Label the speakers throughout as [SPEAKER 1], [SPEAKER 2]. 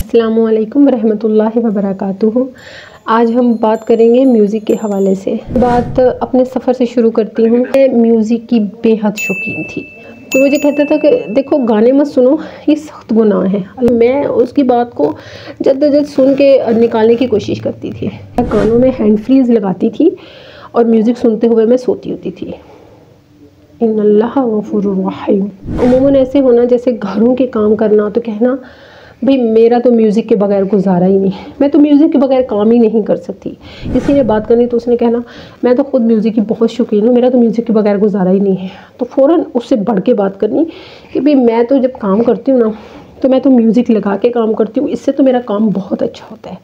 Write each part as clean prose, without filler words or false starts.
[SPEAKER 1] अस्सलामुअलैकुम रहमतुल्लाहि व बरकातुहू। आज हम बात करेंगे म्यूज़िक के हवाले से। बात अपने सफ़र से शुरू करती हूँ। मैं म्यूज़िक की बेहद शौकीन थी। तो मुझे कहता था कि देखो गाने मत सुनो, ये सख्त गुनाह है। मैं उसकी बात को जल्द सुन के निकालने की कोशिश करती थी। कानों में हैंड फ्रीज़ लगाती थी और म्यूज़िक सुनते हुए मैं सोती होती थी। इन्नल्लाह गफूरुर रहीम। अमूमन ऐसे होना जैसे घरों के काम करना, तो कहना भाई मेरा तो म्यूज़िक के बगैर गुजारा ही नहीं, मैं तो म्यूज़िक के बगैर काम ही नहीं कर सकती। किसी ने बात करनी तो उसने कहना मैं तो ख़ुद म्यूज़िक की बहुत शौकीन हूँ, मेरा तो म्यूज़िक के बगैर गुजारा ही नहीं है। तो फ़ौरन उससे बढ़ के बात करनी कि भाई मैं तो जब काम करती हूँ ना, तो मैं तो म्यूज़िक लगा के काम करती हूँ, इससे तो मेरा काम बहुत अच्छा होता है।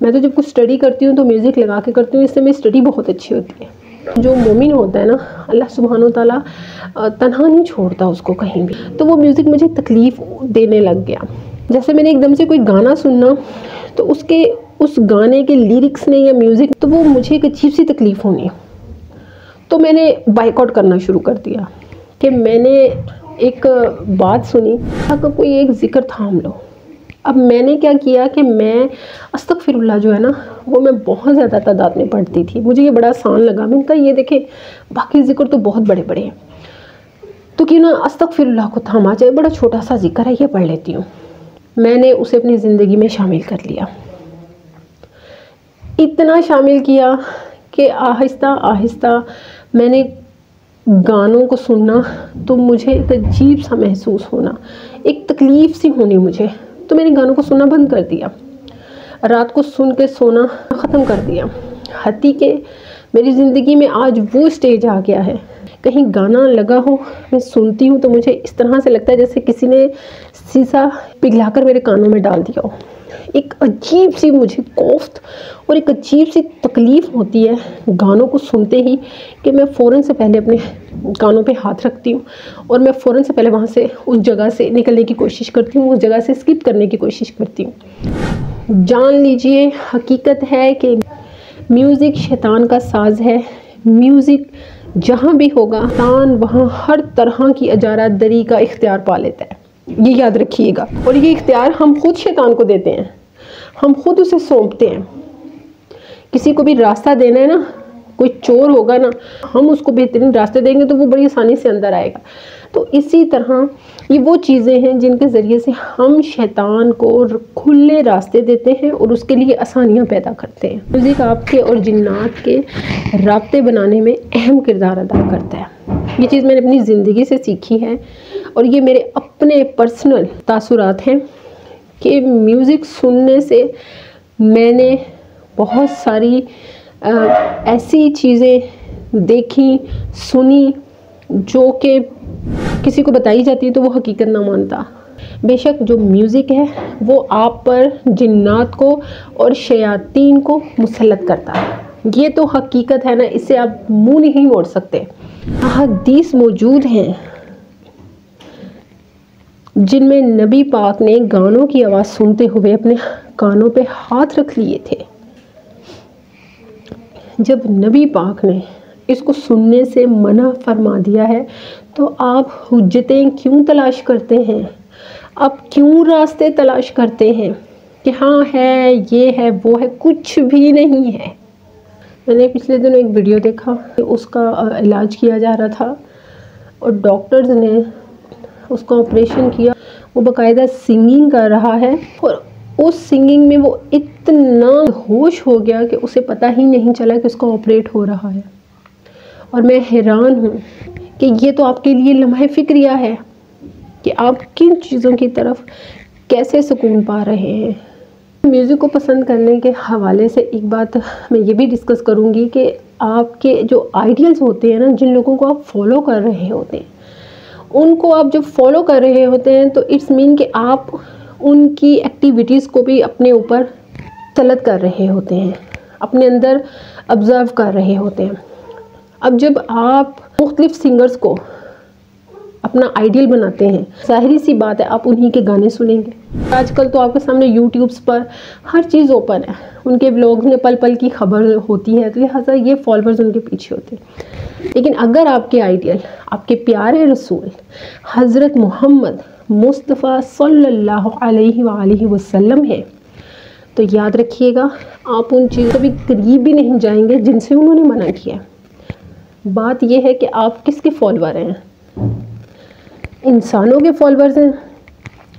[SPEAKER 1] मैं तो जब कुछ स्टडी करती हूँ तो म्यूज़िक लगा के करती हूँ, इससे मेरी स्टडी बहुत अच्छी होती है। जो मोमिन होता है ना, अल्लाह सुब्हानो तआला तन्हा नहीं छोड़ता उसको कहीं भी। तो वो म्यूज़िक मुझे तकलीफ़ देने लग गया। जैसे मैंने एकदम से कोई गाना सुनना तो उसके उस गाने के लिरिक्स में या म्यूज़िक, तो वो मुझे एक अजीब सी तकलीफ़ होनी। तो मैंने बाइकआउट करना शुरू कर दिया कि मैंने एक बात सुनी, अगर कोई एक ज़िक्र थाम लो। अब मैंने क्या किया कि मैं अस्तगफिरुल्लाह जो है ना, वो मैं बहुत ज़्यादा तादाद में पढ़ती थी। मुझे ये बड़ा आसान लगा। मैंने कहा ये देखें बाकी ज़िक्र तो बहुत बड़े बड़े हैं, तो क्यों ना अस्तगफिरुल्लाह को थामा जाए, बड़ा छोटा सा ज़िक्र है, ये पढ़ लेती हूँ। मैंने उसे अपनी ज़िंदगी में शामिल कर लिया। इतना शामिल किया कि आहिस्ता आहिस्ता मैंने गानों को सुनना तो मुझे एक अजीब सा महसूस होना, एक तकलीफ़ सी होनी मुझे। तो मैंने गानों को सुनना बंद कर दिया, रात को सुन के सोना ख़त्म कर दिया। हती के मेरी ज़िंदगी में आज वो स्टेज आ गया है, कहीं गाना लगा हो मैं सुनती हूँ तो मुझे इस तरह से लगता है जैसे किसी ने शीशा पिघलाकर मेरे कानों में डाल दिया हो। एक अजीब सी मुझे कोफ्त और एक अजीब सी तकलीफ़ होती है गानों को सुनते ही कि मैं फ़ौरन से पहले अपने कानों पे हाथ रखती हूँ और मैं फ़ौरन से पहले वहाँ से उस जगह से निकलने की कोशिश करती हूँ, उस जगह से स्किप करने की कोशिश करती हूँ। जान लीजिए हकीकत है कि म्यूज़िक शैतान का साज है। म्यूज़िक जहाँ भी होगा शैतान वहाँ हर तरह की अजारादरी का इख्तियार पा लेता है, ये याद रखिएगा। और ये इख्तियार हम खुद शैतान को देते हैं, हम खुद उसे सौंपते हैं। किसी को भी रास्ता देना है ना, कोई चोर होगा ना, हम उसको बेहतरीन रास्ते देंगे तो वो बड़ी आसानी से अंदर आएगा। तो इसी तरह ये वो चीज़ें हैं जिनके ज़रिए से हम शैतान को खुले रास्ते देते हैं और उसके लिए आसानियाँ पैदा करते हैं। म्यूज़िक आपके और जिन्नात के राब्ते बनाने में अहम किरदार अदा करता है। ये चीज़ मैंने अपनी ज़िंदगी से सीखी है और ये मेरे अपने पर्सनल तासुरात हैं कि म्यूज़िक सुनने से मैंने बहुत सारी ऐसी चीज़ें देखी सुनी जो कि किसी को बताई जाती है तो वो हकीकत ना मानता। बेशक जो म्यूज़िक है वो आप पर जिन्नात को और शयातीन को मुसल्लत करता है, ये तो हकीकत है ना, इससे आप मुंह नहीं मोड़ सकते। हदीस मौजूद हैं जिनमें नबी पाक ने गानों की आवाज़ सुनते हुए अपने कानों पे हाथ रख लिए थे। जब नबी पाक ने इसको सुनने से मना फरमा दिया है तो आप हुज्जतें क्यों तलाश करते हैं? आप क्यों रास्ते तलाश करते हैं कि हाँ है, ये है, वो है? कुछ भी नहीं है। मैंने पिछले दिनों एक वीडियो देखा, उसका इलाज किया जा रहा था और डॉक्टर्स ने उसका ऑपरेशन किया। वो बाकायदा सिंगिंग कर रहा है और उस सिंगिंग में वो इतना होश हो गया कि उसे पता ही नहीं चला कि उसका ऑपरेट हो रहा है। और मैं हैरान हूँ कि ये तो आपके लिए लम्हा फ़िक्रिया है कि आप किन चीज़ों की तरफ कैसे सुकून पा रहे हैं। म्यूज़िक को पसंद करने के हवाले से एक बात मैं ये भी डिस्कस करूँगी कि आपके जो आइडियल्स होते हैं ना, जिन लोगों को आप फॉलो कर रहे होते हैं, उनको आप जब फॉलो कर रहे होते हैं तो इट्स मीन कि आप उनकी एक्टिविटीज़ को भी अपने ऊपर तलब कर रहे होते हैं, अपने अंदर ऑब्ज़र्व कर रहे होते हैं। अब जब आप मुख्तलिफ़ सिंगर्स को अपना आइडियल बनाते हैं, ज़ाहिरी सी बात है आप उन्हीं के गाने सुनेंगे। आजकल तो आपके सामने यूट्यूब्स पर हर चीज़ ओपन है, उनके ब्लॉग्स में पल पल की खबर होती है, तो लिहाजा ये फॉलोअर्स उनके पीछे होते हैं। लेकिन अगर आपके आइडियल आपके प्यारे रसूल हज़रत मोहम्मद मुस्तफ़ा सल्लल्लाहु अलैहि वसल्लम है, तो याद रखिएगा आप उन चीज़ों के करीब भी नहीं जाएंगे जिनसे उन्होंने मना किया। बात यह है कि आप किसके फॉलोअर हैं, इंसानों के फॉलोअर्स हैं,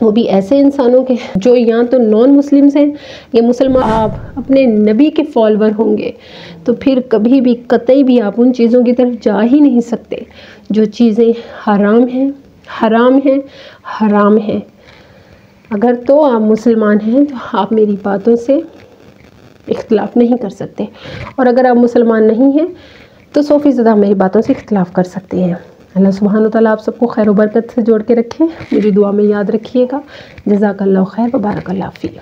[SPEAKER 1] वो भी ऐसे इंसानों के जो यहाँ तो नॉन मुस्लिम्स हैं या मुसलमान। आप अपने नबी के फॉलोअर होंगे तो फिर कभी भी कतई भी आप उन चीज़ों की तरफ जा ही नहीं सकते जो चीज़ें हराम हैं, हराम हैं, हराम हैं। अगर तो आप मुसलमान हैं तो आप मेरी बातों से इख्तिलाफ़ नहीं कर सकते, और अगर आप मुसलमान नहीं हैं तो 100% मेरी बातों से इख्तिलाफ़ कर सकते हैं। अल्लाह सुब्हान व तआला आप सबको खैर व बरकत से जोड़ के रखें। मेरी दुआ में याद रखिएगा। जज़ाकल्लाहु खैर व बारकल्लाहु फ़ीक।